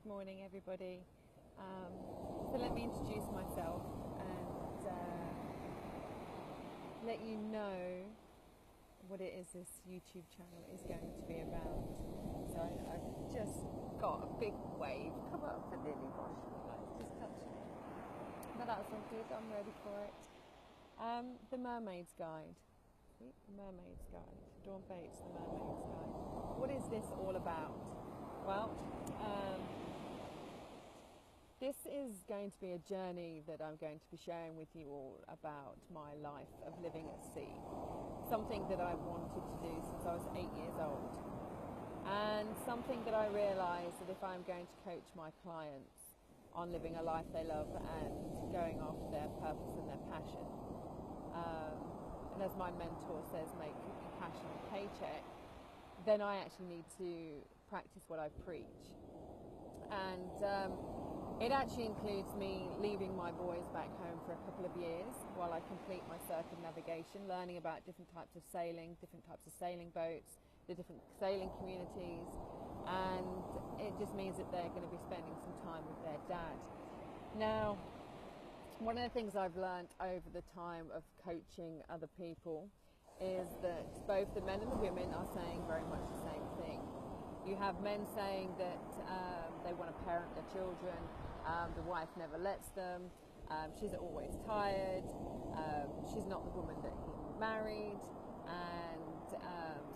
Good morning, everybody. So let me introduce myself and let you know what it is this YouTube channel is going to be about. So I've just got a big wave come up the lily bush, just touched me. But that's all good, I'm ready for it. The Mermaid's Guide. See? The Mermaid's Guide. Dawn Bates, The Mermaid's Guide. What is this all about? Well, this is going to be a journey that I'm going to be sharing with you all about my life of living at sea. Something that I've wanted to do since I was 8 years old. And something that I realised that if I'm going to coach my clients on living a life they love and going after their purpose and their passion, and as my mentor says, make your passion a paycheck, then I actually need to practice what I preach. And it actually includes me leaving my boys back home for a couple of years while I complete my circumnavigation, learning about different types of sailing, different types of sailing boats, the different sailing communities, and it just means that they're going to be spending some time with their dad. Now, one of the things I've learned over the time of coaching other people is that both the men and the women are saying very much the same thing. You have men saying that they want to parent their children, the wife never lets them, she's always tired, she's not the woman that he married, and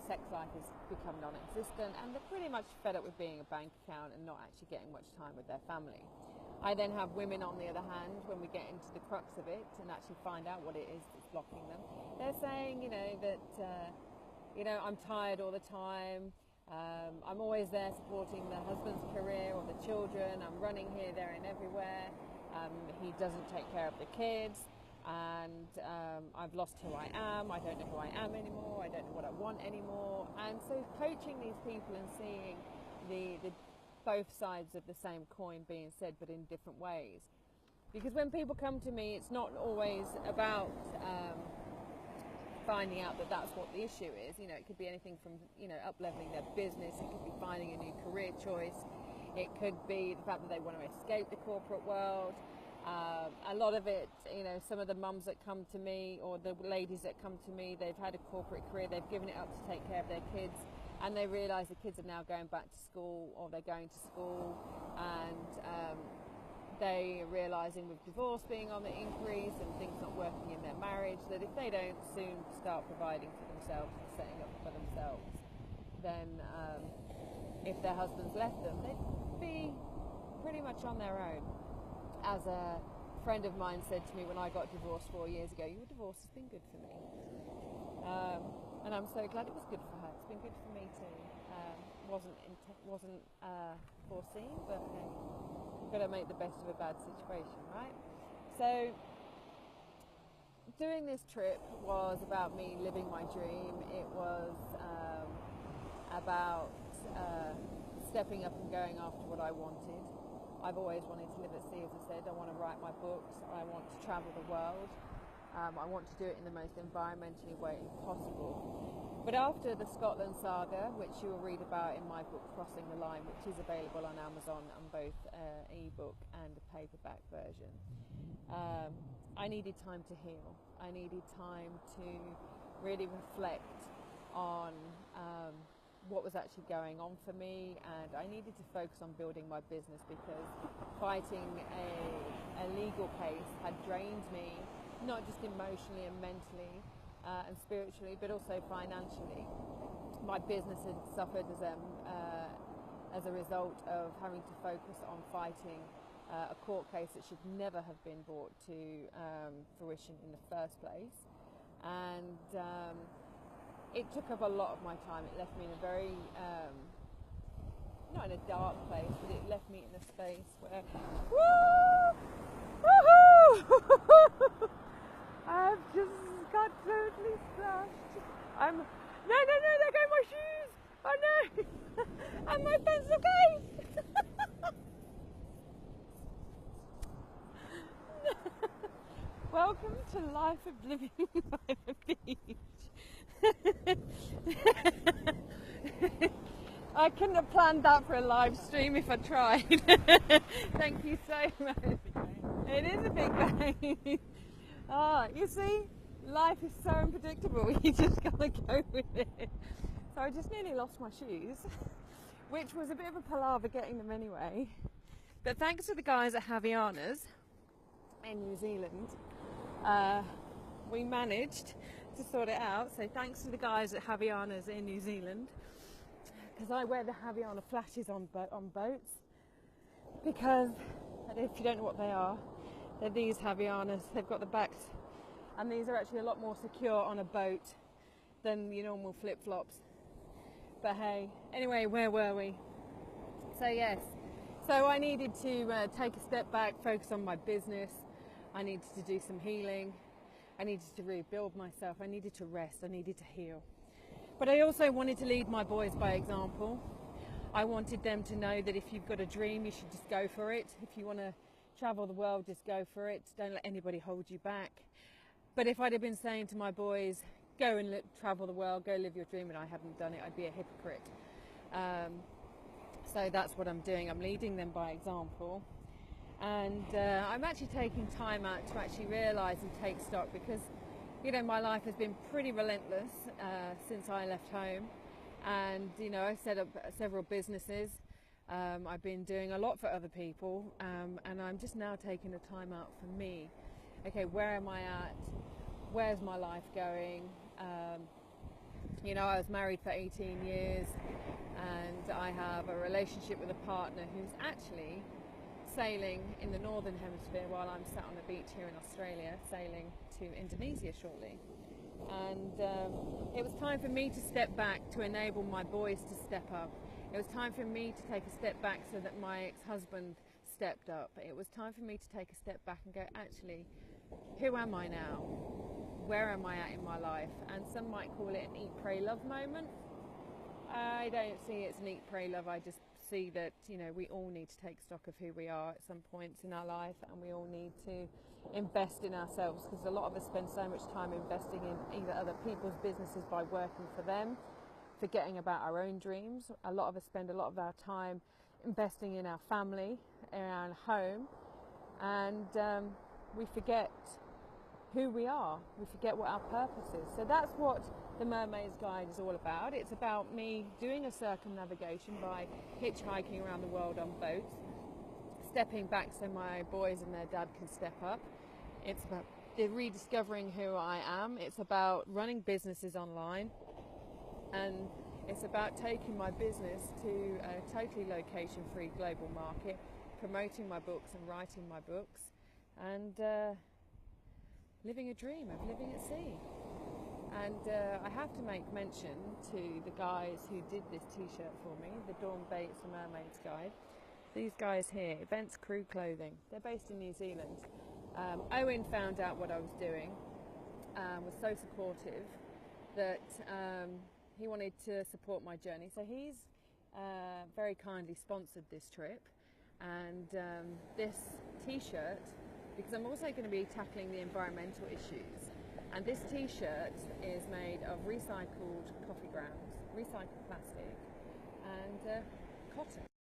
sex life has become non-existent, and they're pretty much fed up with being a bank account and not actually getting much time with their family. I then have women, on the other hand, when we get into the crux of it and actually find out what it is that's blocking them, they're saying, that, I'm tired all the time, I'm always there supporting the husband's career or the children, I'm running here, there and everywhere, he doesn't take care of the kids, and I've lost who I am, I don't know who I am anymore, I don't know what I want anymore. And so coaching these people and seeing the both sides of the same coin being said, but in different ways. Because when people come to me, it's not always about finding out that that's what the issue is. It could be anything from, up-leveling their business, it could be finding a new career choice, it could be the fact that they want to escape the corporate world. A lot of it, some of the mums that come to me, or the ladies that come to me, they've had a corporate career, they've given it up to take care of their kids, and they realise the kids are now going back to school, or they're going to school, and they are realising with divorce being on the increase and things not working in their marriage, that if they don't soon start providing for themselves and setting up for themselves, then if their husbands left them, they'd be pretty much on their own. As a friend of mine said to me when I got divorced 4 years ago, your divorce has been good for me. And I'm so glad it was good for her. It's been good for me too. Wasn't foreseen, but hey, you've got to make the best of a bad situation, right? So doing this trip was about me living my dream. It was about stepping up and going after what I wanted. I've always wanted to live at sea, as I said. I want to write my books. I want to travel the world. I want to do it in the most environmentally way possible. But after the Scotland saga, which you will read about in my book Crossing the Line, which is available on Amazon on both ebook and a paperback version, I needed time to heal. I needed time to really reflect on what was actually going on for me, and I needed to focus on building my business, because fighting a legal case had drained me, not just emotionally and mentally and spiritually, but also financially. My business had suffered as a result of having to focus on fighting a court case that should never have been brought to fruition in the first place. And it took up a lot of my time. It left me in a very, not in a dark place, but it left me in a space where, woohoo! I've just got totally splashed. No, there go my shoes! Oh no! And my pencil case! Welcome to life of living by the beach. I couldn't have planned that for a live stream if I tried. Thank you so much. It is a big bang. Ah, you see, life is so unpredictable. You just gotta go with it. So I just nearly lost my shoes, which was a bit of a palaver getting them anyway. But thanks to the guys at Havianas in New Zealand, we managed to sort it out. So thanks to the guys at Havianas in New Zealand, because I wear the Haviana flashes on boats, because if you don't know what they are, they're these Havianas. They've got the backs, and these are actually a lot more secure on a boat than your normal flip-flops. But hey, anyway, where were we? So yes, so I needed to take a step back, focus on my business. I needed to do some healing. I needed to rebuild myself. I needed to rest. I needed to heal. But I also wanted to lead my boys by example. I wanted them to know that if you've got a dream, you should just go for it. If you want to travel the world, just go for it. Don't let anybody hold you back. But if I'd have been saying to my boys, go and travel the world, go live your dream, and I hadn't done it, I'd be a hypocrite. So that's what I'm doing. I'm leading them by example. And I'm actually taking time out to actually realise and take stock, because you know, my life has been pretty relentless since I left home, and you know, I've set up several businesses. I've been doing a lot for other people, and I'm just now taking the time out for me. Okay, where am I at? Where's my life going? You know, I was married for 18 years, and I have a relationship with a partner who's actually sailing in the northern hemisphere while I'm sat on the beach here in Australia, sailing to Indonesia shortly. And it was time for me to step back to enable my boys to step up. It was time for me to take a step back so that my ex-husband stepped up. It was time for me to take a step back and go, actually, who am I now? Where am I at in my life? And some might call it an eat, pray, love moment. I don't see it as an eat, pray, love. I just see that, you know, we all need to take stock of who we are at some points in our life, and we all need to invest in ourselves, because a lot of us spend so much time investing in either other people's businesses by working for them, forgetting about our own dreams. A lot of us spend a lot of our time investing in our family, in our home, and we forget who we are. We forget what our purpose is. So that's what the Mermaid's Guide is all about. It's about me doing a circumnavigation by hitchhiking around the world on boats, stepping back so my boys and their dad can step up. It's about rediscovering who I am. It's about running businesses online, and it's about taking my business to a totally location-free global market, promoting my books and writing my books, and living a dream of living at sea. And I have to make mention to the guys who did this t-shirt for me, the Dawn Bates The Mermaid's Guide. These guys here, Events Crew Clothing, they're based in New Zealand. Owen found out what I was doing, was so supportive that he wanted to support my journey. So he's very kindly sponsored this trip, and this t-shirt, because I'm also going to be tackling the environmental issues. And this t-shirt is made of recycled coffee grounds, recycled plastic, and cotton.